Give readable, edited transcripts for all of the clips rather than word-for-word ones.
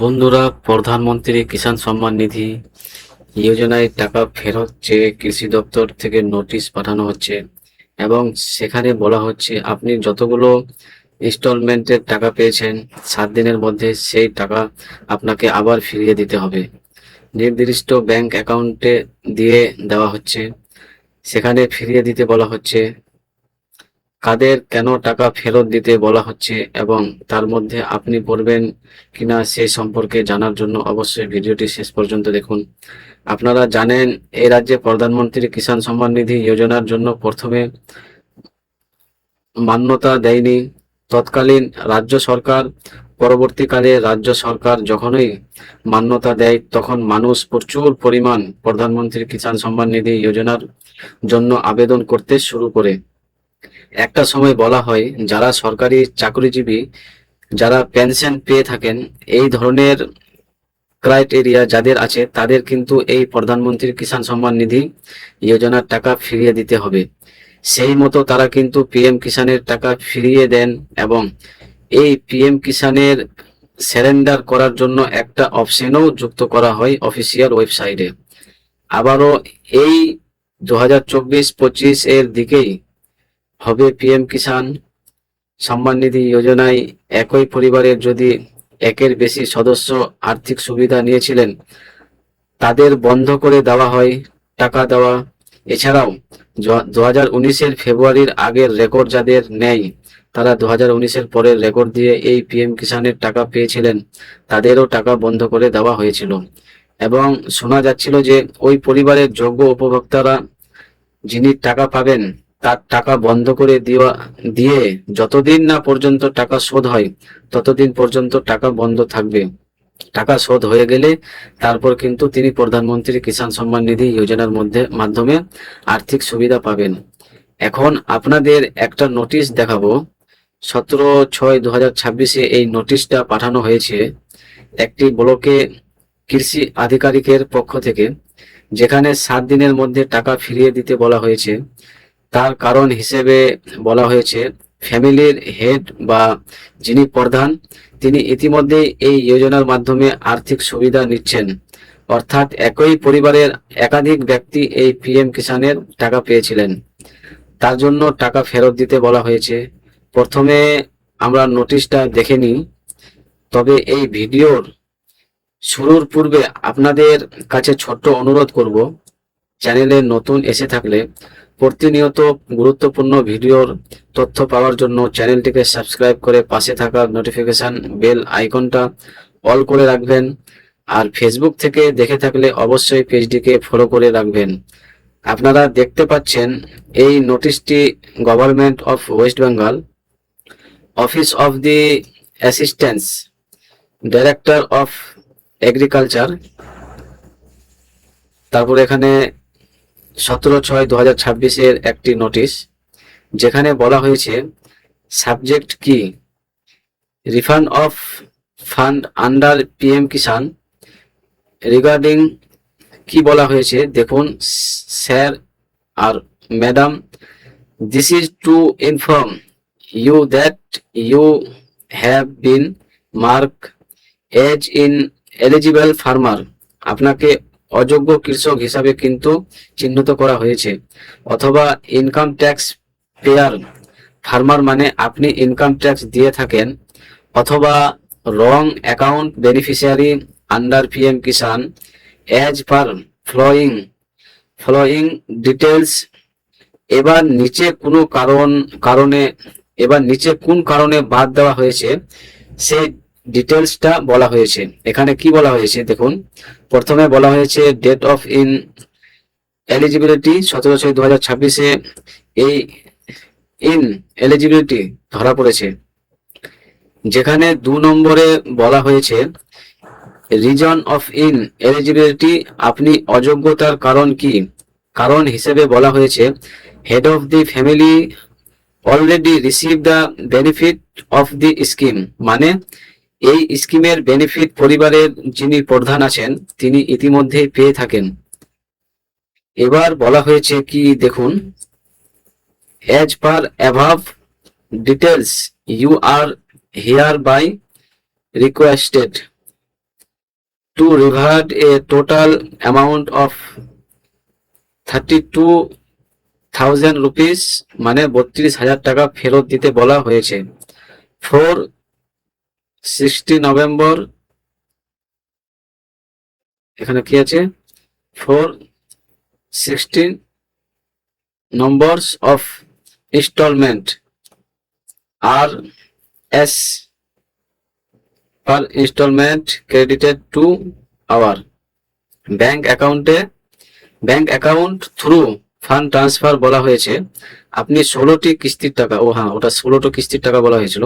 বন্ধুরা, প্রধানমন্ত্রী কিষাণ সম্মান নিধি যোজনায় টাকা ফেরত চেয়ে কৃষি দপ্তর থেকে নোটিশ পাঠানো হচ্ছে এবং সেখানে বলা হচ্ছে আপনি যতগুলো ইনস্টলমেন্টের টাকা পেয়েছেন 7 দিনের মধ্যে সেই টাকা আপনাকে আবার ফিরিয়ে দিতে হবে। নির্দিষ্ট ব্যাংক অ্যাকাউন্টে দিয়ে দেওয়া হচ্ছে, সেখানে ফিরিয়ে দিতে বলা হচ্ছে। কাদের কেন টাকা ফেরত দিতে বলা হচ্ছে এবং তার মধ্যে আপনি পড়বেন কিনা সে সম্পর্কে জানার জন্য অবশ্যই ভিডিওটি শেষ পর্যন্ত দেখুন। আপনারা জানেন, এই রাজ্যে প্রধানমন্ত্রী কিষাণ সম্মান নিধি যোজনার জন্য প্রথমে মান্যতা দেয়নি তৎকালীন রাজ্য সরকার। পরবর্তীকালে রাজ্য সরকার যখনই মান্যতা দেয় তখন মানুষ প্রচুর পরিমাণ প্রধানমন্ত্রী কিষাণ সম্মান নিধি যোজনার জন্য আবেদন করতে শুরু করে। একটা সময় বলা হয় যারা সরকারি চাকরিজীবী, যারা পেনশন পেয়ে থাকেন, এই ধরনের ক্রাইটেরিয়া যাদের আছে তাদের কিন্তু এই প্রধানমন্ত্রী কিষাণ সম্মান নিধি যোজনার টাকা ফিরিয়ে দিতে হবে। সেই মতো তারা কিন্তু পিএম কিষাণের টাকা ফিরিয়ে দেন এবং এই পিএম কিষাণের সারেন্ডার করার জন্য একটা অপশনও যুক্ত করা হয় অফিসিয়াল ওয়েবসাইটে। আবারও এই 2024-25 এর দিকেই হবে পিএম কিষাণ সম্মান নিধি যোজনায় একই পরিবারের যদি একের বেশি সদস্য আর্থিক সুবিধা নিয়েছিলেন তাদের বন্ধ করে দেওয়া হয় টাকা দেওয়া। এছাড়াও 2019-এর ফেব্রুয়ারির আগের রেকর্ড যাদের নেই, তারা 2019-এর পরের রেকর্ড দিয়ে এই পিএম কিষাণের টাকা পেয়েছিলেন, তাদেরও টাকা বন্ধ করে দেওয়া হয়েছিল এবং শোনা যাচ্ছিল যে ওই পরিবারের যোগ্য উপভোক্তারা যিনি টাকা পাবেন তার টাকা বন্ধ করে দিয়ে যতদিন না পর্যন্ত টাকা শোধ হয় ততদিন পর্যন্ত টাকা বন্ধ থাকবে। টাকা শোধ হয়ে গেলে তারপর কিন্তু তিনি প্রধানমন্ত্রী কিষাণ সম্মান নিধি যোজনার মাধ্যমে আর্থিক সুবিধা পাবেন। এখন আপনাদের একটা নোটিশ দেখাবো। 17/6/2026 এই নোটিশটা পাঠানো হয়েছে একটি ব্লকে কৃষি আধিকারিকের পক্ষ থেকে, যেখানে 7 দিনের মধ্যে টাকা ফিরিয়ে দিতে বলা হয়েছে। তার কারণ হিসেবে বলা হয়েছে ফ্যামিলির হেড বা যিনি প্রধান তিনি ইতিমধ্যে এই যোজনার মাধ্যমে আর্থিক সুবিধা নিচ্ছেন, অর্থাৎ একই পরিবারের একাধিক ব্যক্তি এই পিএম কিষাণের টাকা পেয়েছিলেন, তার জন্য টাকা ফেরত দিতে বলা হয়েছে। প্রথমে আমরা নোটিশটা দেখে নিই, তবে এই ভিডিওর শুরুর পূর্বে আপনাদের কাছে ছোট্ট অনুরোধ করব, চ্যানেলে নতুন এসে থাকলে প্রতিনিয়ত গুরুত্বপূর্ণ ভিডিওর তথ্য পাওয়ার জন্য চ্যানেলটিকে সাবস্ক্রাইব করে পাশে থাকা নোটিফিকেশন বেল আইকনটা অল করে রাখবেন। আর ফেসবুক থেকে দেখে থাকলে অবশ্যই পেজটিকে ফলো করে রাখবেন। আপনারা দেখতে পাচ্ছেন এই নোটিশটি government of West Bengal, office of the assistance director of agriculture, তারপর এখানে 17/6/2026 একটি নোটিশ, যেখানে বলা হয়েছে সাবজেক্ট কি refund of fund under PM Kisan regarding. কি বলা হয়েছে দেখুন, স্যার আর madam, this is to inform you that you have been mark as ineligible farmer. আপনাকে অযোগ্য কৃষক হিসাবে কিন্তু চিহ্নিত করা হয়েছে, অথবা ইনকাম ট্যাক্স পেয়ার ফার্মার মানে আপনি ইনকাম ট্যাক্স দিয়ে থাকেন, অথবা রং অ্যাকাউন্ট বেনিফিশিয়ারি আন্ডার পিএম কিষাণ এজ পার ফলোয়িং ডিটেলস। এবার নিচে কোনো কোন কারণে বাদ দেওয়া হয়েছে সেই ডিটেলসটা বলা হয়েছে। এখানে কি বলা হয়েছে দেখুন, প্রথমে বলা হয়েছে ডেট অফ এলিজিবিলিটি 17/6/2026 এই ইন এলিজিবিলিটি ধরা পড়েছে, যেখানে 2 নম্বরে বলা হয়েছে রিজন অফ এলিজিবিলিটি, আপনি অযোগ্যতার কারণ কি। কারণ হিসেবে বলা হয়েছে head of the family already receive the benefit of the scheme, মানে এই স্কিমের বেনিফিট পরিবারের যিনি প্রধান আছেন তিনি ইতিমধ্যেই পেয়ে থাকেন। এবার বলা হয়েছে কি দেখুন, as per above details you are hereby requested to revert a total amount of 32,000 rupees, মানে 32,000 টাকা ফেরত দিতে বলা হয়েছে। 4 নভেম্বর, এখানে কি আছে, 4 numbers of installment are as per installment credited to our bank account through fund transfer বলা হয়েছে। আপনি 16টি কিস্তির টাকা, ও হ্যাঁ, ওটা 16টি কিস্তির টাকা বলা হয়েছিল।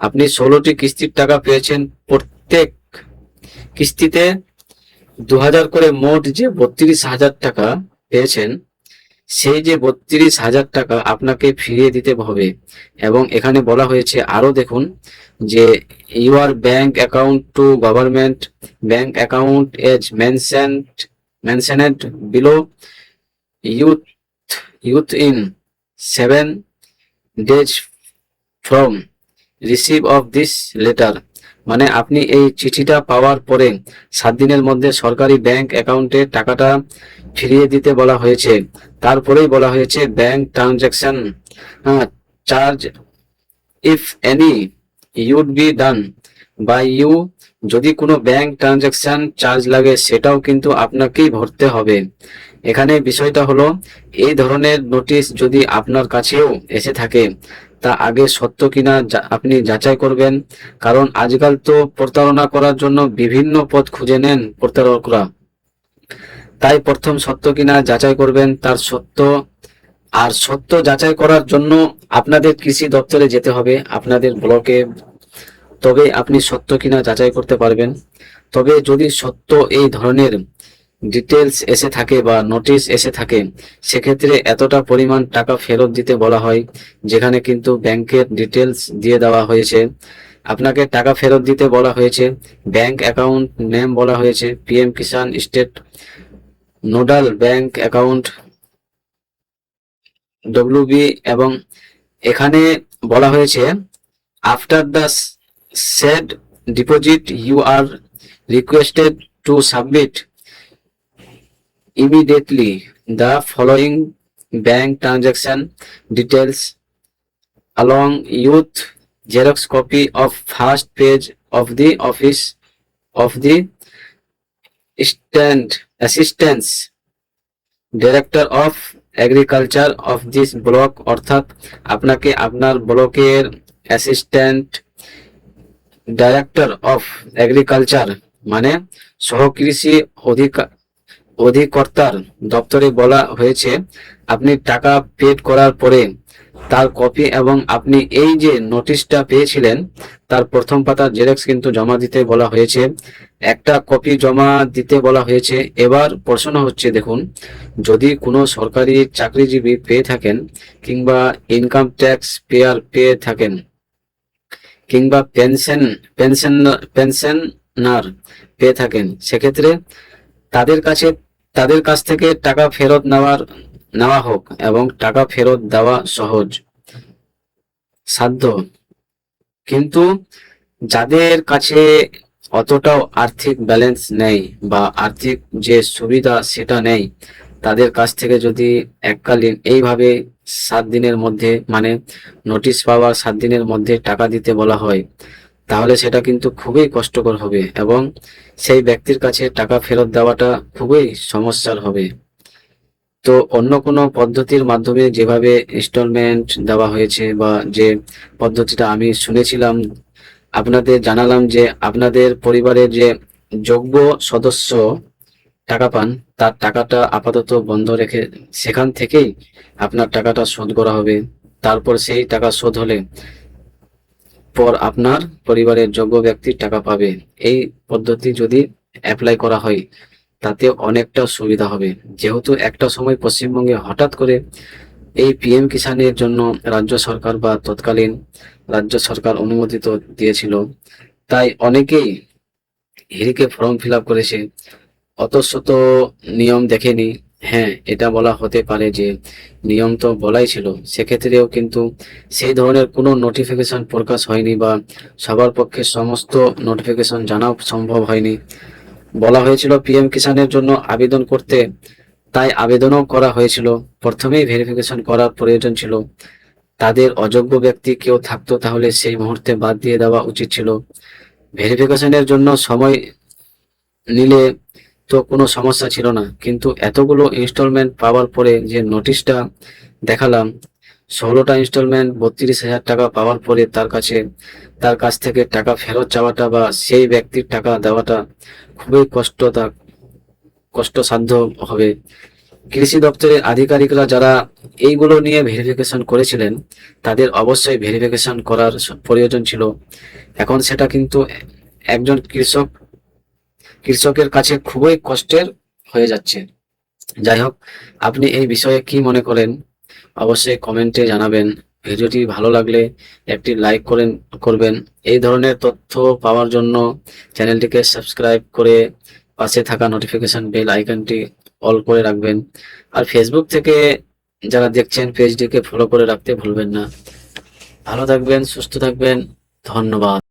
আপনি 16টি কিস্তির টাকা পেয়েছেন। প্রত্যেক কিস্তিতে 2,000 করে, মোট যে 32,000 টাকা পেয়েছেন, সেই যে 32,000 টাকা আপনাকে ফিরিয়ে দিতে হবে। এবং এখানে বলা হয়েছে আরো দেখুন যে your bank account to government bank account as mentioned below youth in 7 days from receive of this letter, মানে আপনি এই চিঠিটা পাওয়ার পরে 7 দিনের মধ্যে সরকারি ব্যাংক অ্যাকাউন্টে টাকাটা ফিরিয়ে দিতে বলা হয়েছে। তারপরেই বলা হয়েছে bank transaction charge if any you'd be done by you, যদি কোনো ব্যাংক ট্রানজাকশন চার্জ লাগে সেটাও কিন্তু আপনাকেই ভরতে হবে। এখানে বিষয়টা হলো, এই ধরনের নোটিশ যদি আপনার কাছেও এসে থাকে তা আগে সত্য কিনা আপনি যাচাই করবেন, কারণ আজকাল তো প্রতারণা করার জন্য বিভিন্ন পথ খুঁজে নেন প্রতারকরা। তাই প্রথম সত্য কিনা যাচাই করবেন, তার সত্য যাচাই করার জন্য আপনাদের কৃষি দপ্তরে যেতে হবে, আপনাদের ব্লকে, তবে আপনি সত্য কিনা যাচাই করতে পারবেন। তবে যদি সত্য এই ধরনের ডিটেলস এসে থাকে বা নোটিশ এসে থাকে, সেক্ষেত্রে এতটা পরিমাণ টাকা ফেরত দিতে বলা হয়, যেখানে কিন্তু ব্যাংকের ডিটেলস দিয়ে দেওয়া হয়েছে, আপনাকে টাকা ফেরত দিতে বলা হয়েছে, ব্যাংক অ্যাকাউন্ট নেম বলা হয়েছে PM Kisan state nodal bank account WB, এবং এখানে বলা হয়েছে after the said deposit you are requested to submit immediately the following bank transaction details along with xerox copy of first page of the office of the assistant director of agriculture of this block, অর্থাৎ আপনাকে আপনার ব্লকের assistant director of agriculture, মানে সহকৃষি অধিকর্তার দপ্তরে বলা হয়েছে আপনি টাকা পেড করার পরে তার কপি এবং আপনি এই যে নোটিশটা পেয়েছিলেন তার প্রথম পাতার জেরক্স কিন্তু জমা দিতে বলা হয়েছে, একটা কপি জমা দিতে বলা হয়েছে। এবার প্রশ্ন হচ্ছে, দেখুন, যদি কোনো সরকারি চাকরিজীবী পেয়ে থাকেন, কিংবা ইনকাম ট্যাক্স পেয়ার পেয়ে থাকেন, কিংবা পেনশনার পেয়ে থাকেন, সেক্ষেত্রে তাদের কাছ থেকে টাকা ফেরত নেওয়া হোক এবং টাকা ফেরত দেওয়া সহজ সাধ্য। কিন্তু যাদের কাছে অতটাও আর্থিক ব্যালেন্স নেই বা আর্থিক যে সুবিধা সেটা নেই, তাদের কাছ থেকে যদি এককালীন এইভাবে 7 দিনের মধ্যে, মানে নোটিশ পাওয়ার 7 দিনের মধ্যে টাকা দিতে বলা হয়, তাহলে সেটা কিন্তু খুবই কষ্টকর হবে এবং সেই ব্যক্তির কাছে টাকা ফেরত দেওয়াটা খুবই সমস্যার হবে। তো অন্য কোনো পদ্ধতির মাধ্যমে যেভাবে ইনস্টলমেন্ট দেওয়া হয়েছে বা যে পদ্ধতিটা আমি শুনেছিলাম, আপনাদের জানালাম যে আপনাদের পরিবারের যে যোগ্য সদস্য টাকা পান, তার টাকাটা আপাতত বন্ধ রেখে সেখান থেকেই আপনার টাকাটা শোধ করা হবে। তারপর সেই টাকা শোধ হলে পর আপনার পরিবারের যোগ্য ব্যক্তি টাকা পাবে। এই পদ্ধতি যদি অ্যাপ্লাই করা হয় তাতে অনেকটা সুবিধা হবে, যেহেতু একটা সময় পশ্চিমবঙ্গে হঠাৎ করে এই পিএম কিষাণের জন্য রাজ্য সরকার বা তৎকালীন রাজ্য সরকার অনুমোদিত দিয়েছিল, তাই অনেকেই হিড়িকে ফর্ম ফিল আপ করেছে, অত শত নিয়ম দেখেনি। হ্যাঁ, এটা বলা হতে পারে যে নিয়ম তো বলাই ছিল, সেক্ষেত্রেও কিন্তু সেই ধরনের কোনো নোটিফিকেশন প্রকাশ হয়নি বা সবার পক্ষে সমস্ত নোটিফিকেশন জানাও সম্ভব হয়নি। বলা হয়েছিল পিএম কিষাণের জন্য আবেদন করতে, তাই আবেদনও করা হয়েছিল। প্রথমেই ভেরিফিকেশন করার প্রয়োজন ছিল। তাদের অযোগ্য ব্যক্তি কেউ থাকতো তাহলে সেই মুহূর্তে বাদ দিয়ে দেওয়া উচিত ছিল। ভেরিফিকেশনের জন্য সময় নিলে তো কোনো সমস্যা ছিল না, কিন্তু এতগুলো ইনস্টলমেন্ট পাওয়ার পরে যে নোটিশটা দেখালাম, 16টা ইনস্টলমেন্ট 32,000 টাকা পাওয়ার পরে তার কাছ থেকে টাকা ফেরত চাওয়াটা বা সেই ব্যক্তির টাকা দেওয়াটা খুবই কষ্টসাধ্য হবে। কৃষি দপ্তরের আধিকারিকরা যারা এইগুলো নিয়ে ভেরিফিকেশন করেছিলেন, তাদের অবশ্যই ভেরিফিকেশন করার প্রয়োজন ছিল। এখন সেটা কিন্তু একজন কৃষকের কাছে খুবই কষ্টের হয়ে যাচ্ছে। যাই হোক, আপনি এই বিষয়ে কি মনে করেন অবশ্যই কমেন্টে জানাবেন। ভিডিওটি ভালো লাগলে একটি লাইক করবেন। এই ধরনের তথ্য পাওয়ার জন্য চ্যানেলটিকে সাবস্ক্রাইব করে পাশে থাকা নোটিফিকেশন বেল আইকনটি অল করে রাখবেন। আর ফেসবুক থেকে যারা দেখছেন পেজটিকে ফলো করে রাখতে ভুলবেন না। ভালো থাকবেন, সুস্থ থাকবেন। ধন্যবাদ।